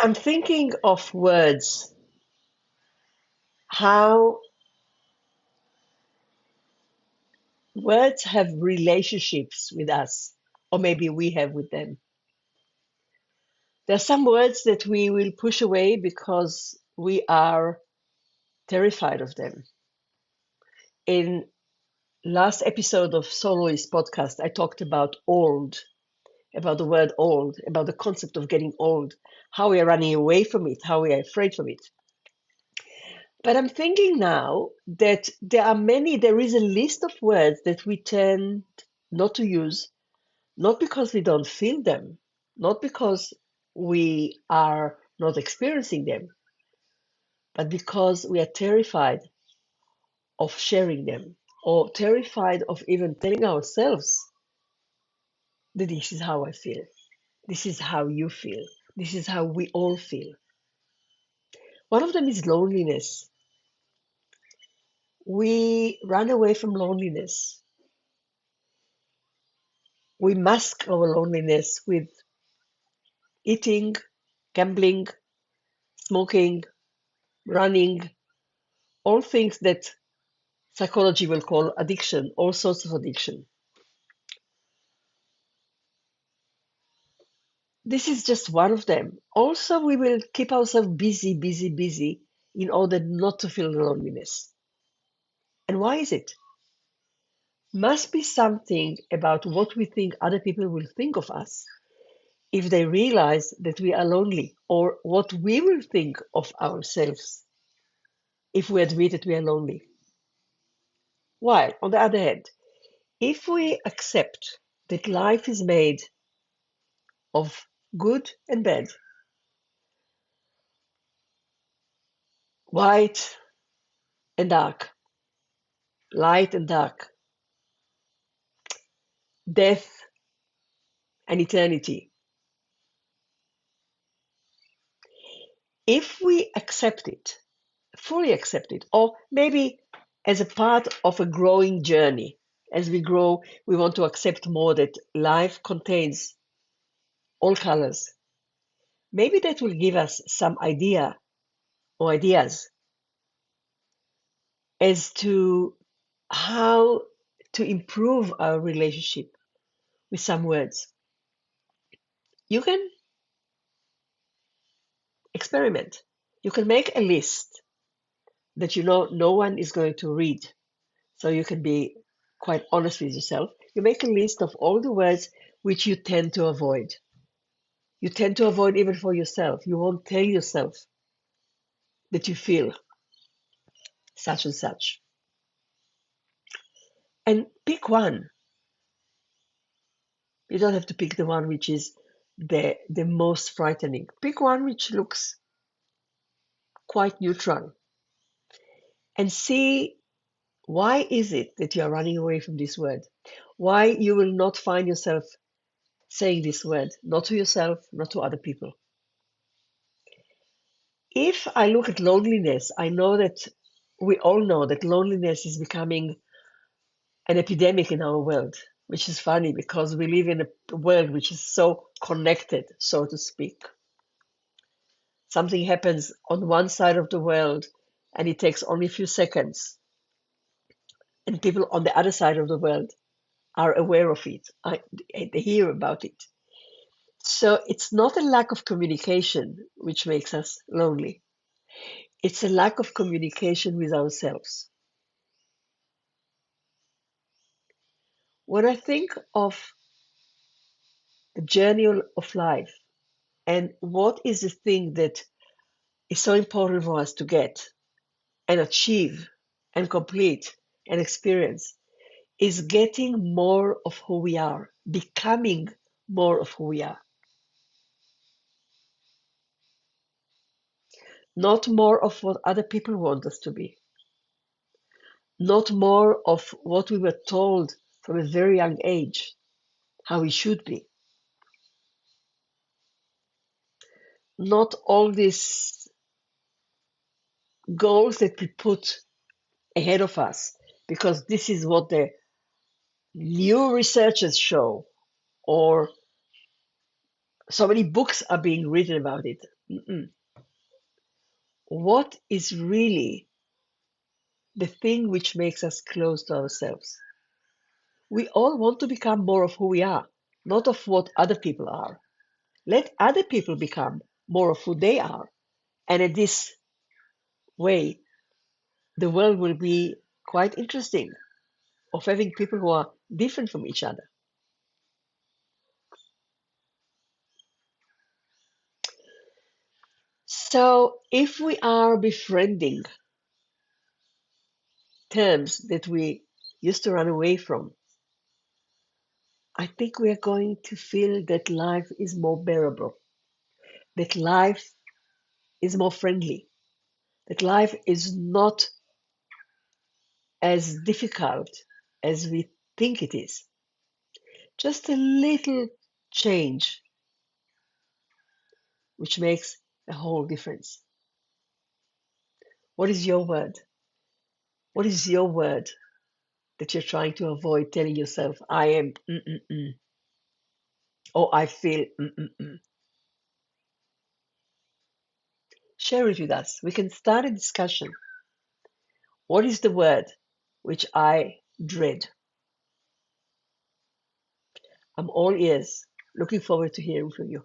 I'm thinking of words, how words have relationships with us, or maybe we have with them. There are some words that we will push away because we are terrified of them. In last episode of Souloist podcast, I talked about old, about the word old, about the concept of getting old, how we are running away from it, how we are afraid from it. But I'm thinking now that there is a list of words that we tend not to use, not because we don't feel them, not because we are not experiencing them, but because we are terrified of sharing them or terrified of even telling ourselves that this is how I feel, this is how you feel, this is how we all feel. One of them is loneliness. We run away from loneliness. We mask our loneliness with eating, gambling, smoking, running, all things that psychology will call addiction, all sorts of addiction. This is just one of them. Also, we will keep ourselves busy, busy, busy in order not to feel loneliness. And why is it? Must be something about what we think other people will think of us if they realize that we are lonely, or what we will think of ourselves if we admit that we are lonely. While, on the other hand, if we accept that life is made of good and bad, white and dark, light and dark, death and eternity, if we accept it, fully accept it, or maybe as a part of a growing journey, as we grow, we want to accept more that life contains all colors. Maybe that will give us some idea or ideas as to how to improve our relationship with some words. You can experiment. You can make a list that you know no one is going to read. So you can be quite honest with yourself. You make a list of all the words which you tend to avoid. You tend to avoid even for yourself. You won't tell yourself that you feel such and such. And pick one. You don't have to pick the one which is the most frightening. Pick one which looks quite neutral and see why is it that you are running away from this word? Why you will not find yourself saying this word, not to yourself, not to other people. If I look at loneliness, I know that we all know that loneliness is becoming an epidemic in our world, which is funny because we live in a world which is so connected, so to speak. Something happens on one side of the world and it takes only a few seconds, and people on the other side of the world are aware of it. They hear about it. So it's not a lack of communication which makes us lonely. It's a lack of communication with ourselves. When I think of the journey of life and what is the thing that is so important for us to get and achieve and complete and experience, is getting more of who we are, becoming more of who we are. Not more of what other people want us to be, not more of what we were told from a very young age how we should be, not all these goals that we put ahead of us because this is what the new researchers show, or so many books are being written about it. Mm-mm. What is really the thing which makes us close to ourselves? We all want to become more of who we are, not of what other people are. Let other people become more of who they are. And in this way, the world will be quite interesting of having people who are different from each other. So if we are befriending terms that we used to run away from, I think we are going to feel that life is more bearable, that life is more friendly, that life is not as difficult as we think it is. Just a little change, which makes a whole difference. What is your word? What is your word that you're trying to avoid telling yourself, I am, or I feel, Share it with us. We can start a discussion. What is the word which I dread? I'm all ears. Looking forward to hearing from you.